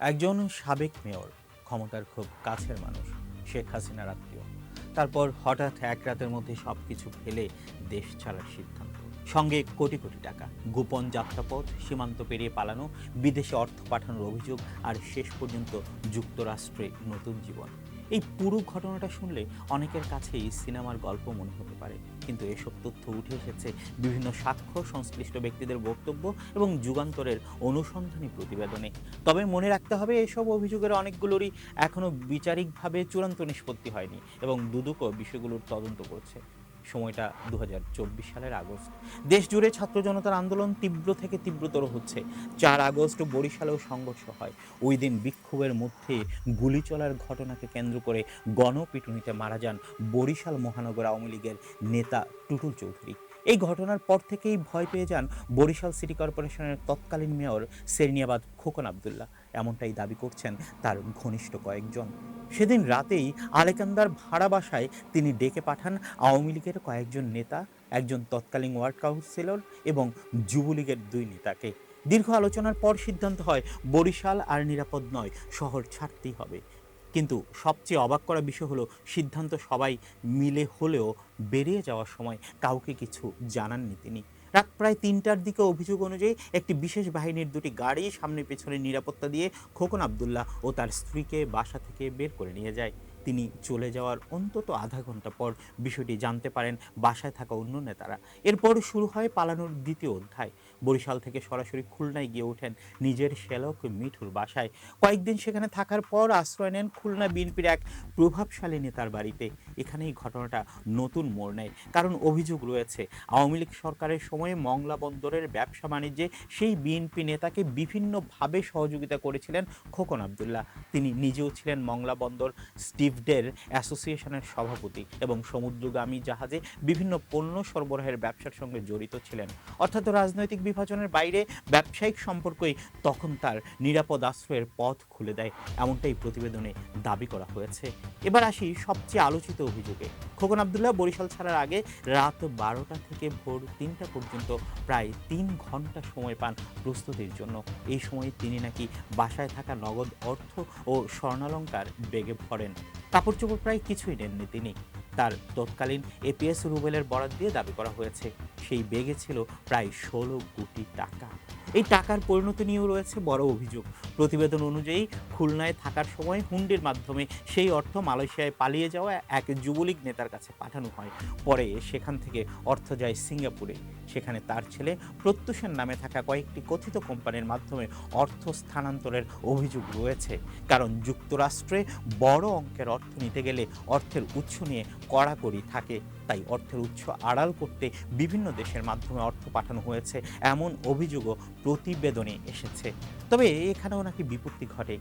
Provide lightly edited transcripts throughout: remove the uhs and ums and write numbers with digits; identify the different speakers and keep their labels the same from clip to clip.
Speaker 1: একজন সাবেক মেয়র, ক্ষমতার খুব কাছের মানুষ, শেখ হাসিনার আত্মীয়। তারপর হঠাৎ এক রাতের মধ্যে সবকিছু ফেলে দেশ ছাড়ার সিদ্ধান্ত। সঙ্গে কোটি কোটি টাকা, গোপন যাত্রাপথ, সীমান্ত পেরিয়ে পালানো, বিদেশে অর্থ পাঠানোর অভিযোগ, আর শেষ পর্যন্ত যুক্তরাষ্ট্রে নতুন জীবন। এই পুরো ঘটনাটা শুনলে অনেকের কাছেই সিনেমার গল্প মনে হতে পারে, কিন্তু এসব তথ্য উঠে এসেছে বিভিন্ন সাক্ষ্য, সংশ্লিষ্ট ব্যক্তিদের বক্তব্য এবং যুগান্তরের অনুসন্ধানী প্রতিবেদনে। তবে মনে রাখতে হবে, এসব অভিযোগের অনেকগুলোরই এখনো বিচারিকভাবে চূড়ান্ত নিষ্পত্তি হয়নি এবং দুদকও বিষয়গুলোর তদন্ত করছে। সময়টা ২০২৪ সালের আগস্ট। দেশ জুড়ে ছাত্র জনতার আন্দোলন তীব্র থেকে তীব্রতর হচ্ছে। ৪ আগস্ট বরিশালেও সংঘর্ষ হয়। ওই দিন বিক্ষোভের মধ্যে গুলি চলার ঘটনাকে কেন্দ্র করে গণপিটুনিতে মারা যান বরিশাল মহানগর আওয়ামী লীগের নেতা টুটুল চৌধুরী। এই ঘটনার পর থেকেই ভয় পেয়ে যান বরিশাল সিটি কর্পোরেশনের তৎকালীন মেয়র সেরনিয়াবাদ খোকন আবদুল্লাহ। এমনটাই দাবি করছেন তার ঘনিষ্ঠ কয়েকজন। সেদিন রাতেই আলেকান্দার ভাড়া বাসায় তিনি ডেকে পাঠান আওয়ামী লীগের কয়েকজন নেতা, একজন তৎকালীন ওয়ার্ড কাউন্সিলর এবং যুবলীগের ২ নেতাকে। দীর্ঘ আলোচনার পর সিদ্ধান্ত হয় বরিশাল আর নিরাপদ নয়, শহর ছাড়তেই হবে। কিন্তু সবচেয়ে অবাক করা বিষয় হলো, সিদ্ধান্ত সবাই মিলে হলেও বেরিয়ে যাওয়ার সময় কাউকে কিছু জানাননি তিনি। রাত প্রায় ৩টার দিকে অভিযোগ অনুযায়ী একটি বিশেষ বাহিনীর ২টি গাড়ি সামনে পেছনে নিরাপত্তা দিয়ে খোকন আবদুল্লাহ ও তার স্ত্রীকে বাসা থেকে বের করে নিয়ে যায়। তিনি চলে যাওয়ার অন্তত আধা ঘন্টা পর বিষয়টি জানতে পারেন বাসায় থাকা অন্য নেতারা। এরপর শুরু হয় পালানোর দ্বিতীয় অধ্যায়। বরিশাল থেকে সরাসরি খুলনায় গিয়ে ওঠেন নিজের শ্যালক মিঠুর বাসায়। কয়েকদিন সেখানে থাকার পর আশ্রয় নেন খুলনা বিএনপির এক প্রভাবশালী নেতার বাড়িতে। এখানেই ঘটনাটা নতুন মোড় নেয়, কারণ অভিযোগ রয়েছে আওয়ামী লীগ সরকারের সময়ে মংলা বন্দরের ব্যবসা বাণিজ্যে সেই বিএনপি নেতাকে বিভিন্নভাবে সহযোগিতা করেছিলেন খোকন আবদুল্লাহ। তিনি নিজেও ছিলেন মংলা বন্দর স্টিভডের অ্যাসোসিয়েশনের সভাপতি এবং সমুদ্রগামী জাহাজে বিভিন্ন পণ্য সরবরাহের ব্যবসার সঙ্গে জড়িত ছিলেন। অর্থাৎ রাজনৈতিক বিভাজনের বাইরে ব্যবসায়িক সম্পর্কই তখন তার নিরাপদ আশ্রয়ের পথ খুলে দেয়, এমনটাই প্রতিবেদনে দাবি করা হয়েছে। এবার আসি সবচেয়ে আলোচিত অভিযোগে। খোকন আবদুল্লাহ বরিশাল ছাড়ার আগে রাত ১২টা থেকে ভোর ৩টা পর্যন্ত প্রায় ৩ ঘন্টা সময় পান প্রস্তুতির জন্য। এই সময় তিনি নাকি বাসায় থাকা নগদ অর্থ ও স্বর্ণালংকার বেগে ভরেন। কাপড় চোপড় প্রায় কিছুই নেননি তিনি। তার তৎকালীন এপিএস রুবেলের বরাত দিয়ে দাবি করা হয়েছে সেই বেগে ছিল প্রায় ১৬ কোটি টাকা। এই টাকার পরিণতি নিয়েও রয়েছে বড় অভিযোগ। প্রতিবেদন অনুযায়ী খুলনায় থাকার সময় হুন্ডির মাধ্যমে সেই অর্থ মালয়েশিয়ায় পালিয়ে যাওয়া এক যুবলীগ নেতার কাছে পাঠানো হয়। পরে সেখান থেকে অর্থ যায় সিঙ্গাপুরে। সেখানে তার ছেলে প্রত্যুষের নামে থাকা কয়েকটি কথিত কোম্পানির মাধ্যমে অর্থ স্থানান্তরের অভিযোগ রয়েছে, কারণ যুক্তরাষ্ট্রে বড় অঙ্কের অর্থ নিতে গেলে অর্থের উৎস নিয়ে কড়াকড়ি থাকে। তাই অর্থের উৎস আড়াল করতে বিভিন্ন দেশের মাধ্যমে অর্থ পাঠানো হয়েছে, এমন অভিযোগও প্রতিবেদনে এসেছে। তবে এখানেও নাকি বিপত্তি ঘটে।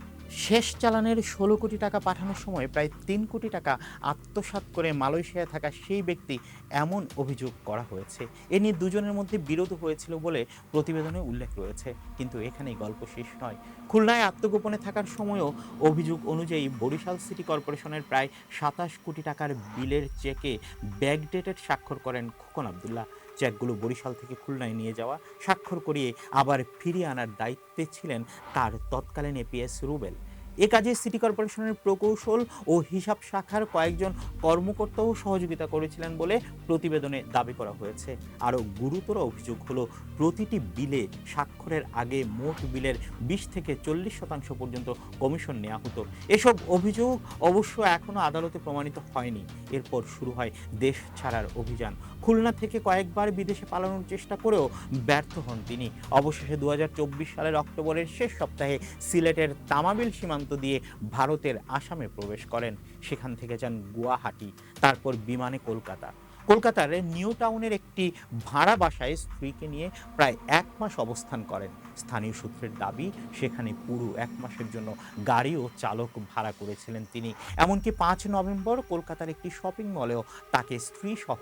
Speaker 1: শেষ চালানের ১৬ কোটি টাকা পাঠানোর সময় প্রায় ৩ কোটি টাকা আত্মসাৎ করে মালয়েশিয়ায় থাকা সেই ব্যক্তি, এমন অভিযোগ করা হয়েছে। এ নিয়ে দুজনের মধ্যে বিরোধ হয়েছিল বলে প্রতিবেদনে উল্লেখ রয়েছে। কিন্তু এখানেই গল্প শেষ নয়। খুলনায় আত্মগোপনে থাকার সময়ও অভিযোগ অনুযায়ী বরিশাল সিটি কর্পোরেশনের প্রায় ২৭ কোটি টাকার বিলের চেকে ব্যাকডেটেড স্বাক্ষর করেন খোকন আবদুল্লাহ। চেকগুলো বরিশাল থেকে খুলনায় নিয়ে যাওয়া, স্বাক্ষর করিয়ে আবার ফিরিয়ে আনার দায়িত্বে ছিলেন তার তৎকালীন এপিএস রুবেল। এ কাজে সিটি কর্পোরেশনের প্রকৌশল ও হিসাব শাখার কয়েকজন কর্মকর্তাও সহযোগিতা করেছিলেন বলে প্রতিবেদনে দাবি করা হয়েছে। আরও গুরুতর অভিযোগ হলো, প্রতিটি বিলে স্বাক্ষরের আগে মোট বিলের ২০ থেকে ৪০% পর্যন্ত কমিশন নেওয়া হতো। এসব অভিযোগ অবশ্য এখনও আদালতে প্রমাণিত হয়নি। এরপর শুরু হয় দেশ ছাড়ার অভিযান। খুলনা থেকে কয়েকবার বিদেশে পালানোর চেষ্টা করেও ব্যর্থ হন তিনি। অবশেষে ২০২৪ সালের অক্টোবরের শেষ সপ্তাহে সিলেটের তামাবিল সীমান্ত দিয়ে ভারতের আসামে প্রবেশ করেন। সেখান থেকে যান গুয়াহাটি, তারপর বিমানে কলকাতা। কলকাতার নিউ টাউনের একটি ভাড়া বাসায় স্ত্রীকে নিয়ে প্রায় ১ মাস অবস্থান করেন। স্থানীয় সূত্রের দাবি, সেখানে পুরো ১ মাসের জন্য গাড়ি ও চালক ভাড়া করেছিলেন তিনি। এমনকি ৫ নভেম্বর কলকাতার একটি শপিং মলেও তাকে স্ত্রী সহ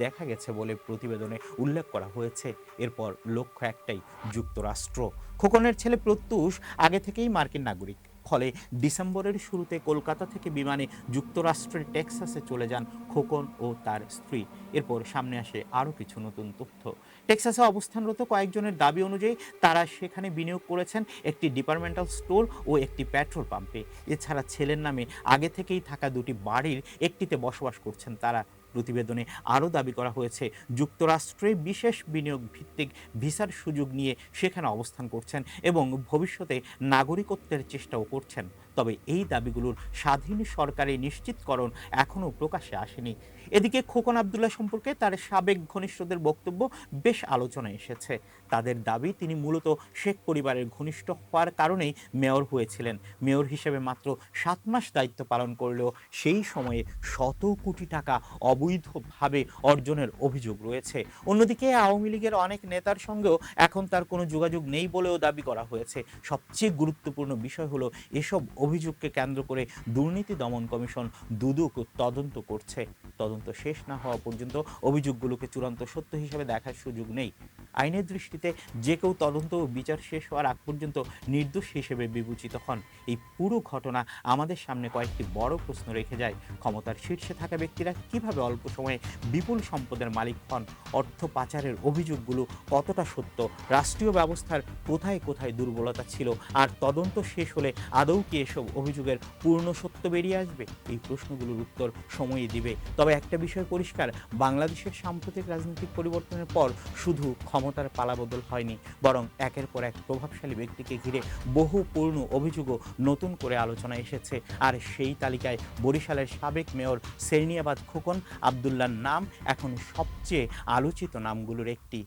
Speaker 1: দেখা গেছে বলে প্রতিবেদনে উল্লেখ করা হয়েছে। এরপর লক্ষ্য একটাই, যুক্তরাষ্ট্র। খোকনের ছেলে প্রত্যুষ আগে থেকেই মার্কিন নাগরিক। ফলে ডিসেম্বরের শুরুতে কলকাতা থেকে বিমানে যুক্তরাষ্ট্রের টেক্সাসে চলে যান খোকন ও তার স্ত্রী। এরপর সামনে আসে আরও কিছু নতুন তথ্য। টেক্সাসে অবস্থানরত কয়েকজনের দাবি অনুযায়ী তারা সেখানে বিনিয়োগ করেছেন একটি ডিপার্টমেন্টাল স্টোর ও একটি পেট্রোল পাম্পে। এছাড়া ছেলের নামে আগে থেকেই থাকা দুটি বাড়ির একটিতে বসবাস করছেন তারা। প্রতিবেদনে আরও দাবি করা হয়েছে যুক্তরাষ্ট্রে বিশেষ বিনিয়োগ ভিত্তিক ভিসার সুযোগ নিয়ে সেখানে অবস্থান করছেন এবং ভবিষ্যতে নাগরিকত্বের চেষ্টাও করছেন। তবে এই দাবিগুলোর স্বাধীন সরকারি নিশ্চিতকরণ এখনও প্রকাশ্যে আসেনি। এদিকে খোকন আবদুল্লাহ সম্পর্কে তার সাবেক ঘনিষ্ঠদের বক্তব্য বেশ আলোচনায় এসেছে। তাদের দাবি তিনি মূলত শেখ পরিবারের ঘনিষ্ঠ হওয়ার কারণেই মেয়র হয়েছিলেন। মেয়র হিসেবে মাত্র 7 মাস দায়িত্ব পালন করলেও সেই সময়ে শত কোটি টাকা অবৈধভাবে অর্জনের অভিযোগ রয়েছে। অন্যদিকে আওয়ামী লীগের অনেক নেতার সঙ্গেও এখন তার কোনো যোগাযোগ নেই বলেও দাবি করা হয়েছে। সবচেয়ে গুরুত্বপূর্ণ বিষয় হলো এসব অভিযোগকে কেন্দ্র করে দুর্নীতি দমন কমিশন দুদক তদন্ত করছে। তদন্ত শেষ না হওয়া পর্যন্ত অভিযোগগুলোকে চূড়ান্ত সত্য হিসেবে দেখার সুযোগ নেই। আইনের দৃষ্টিতে যে কেউ তদন্ত ও বিচার শেষ হওয়ার আগ পর্যন্ত নির্দোষ হিসেবে বিবেচিত হন। এই পুরো ঘটনা আমাদের সামনে কয়েকটি বড় প্রশ্ন রেখে যায়। ক্ষমতার শীর্ষে থাকা ব্যক্তিরা কিভাবে অল্প সময়ে বিপুল সম্পদের মালিক হন? অর্থ পাচারের অভিযোগগুলো কতটা সত্য? রাষ্ট্রীয় ব্যবস্থার কোথায় কোথায় দুর্বলতা ছিল? আর তদন্ত শেষ হলে আদৌ কি এসব অভিযোগের পূর্ণ সত্য বেরিয়ে আসবে? এই প্রশ্নগুলোর উত্তর সময়ই দিবে। তবে একটা বিষয় পরিষ্কার, বাংলাদেশের সাম্প্রতিক রাজনৈতিক পরিবর্তনের পর শুধু ক্ষমতার পালাবদল হয়নি, বরং একের পর এক প্রভাবশালী ব্যক্তিকে ঘিরে বহু পুরনো অভিযোগও নতুন করে আলোচনায় এসেছে। আর সেই তালিকায় বরিশালের সাবেক মেয়র সেরনিয়াবাদ খোকন আবদুল্লাহর নাম এখন সবচেয়ে আলোচিত নামগুলোর একটি।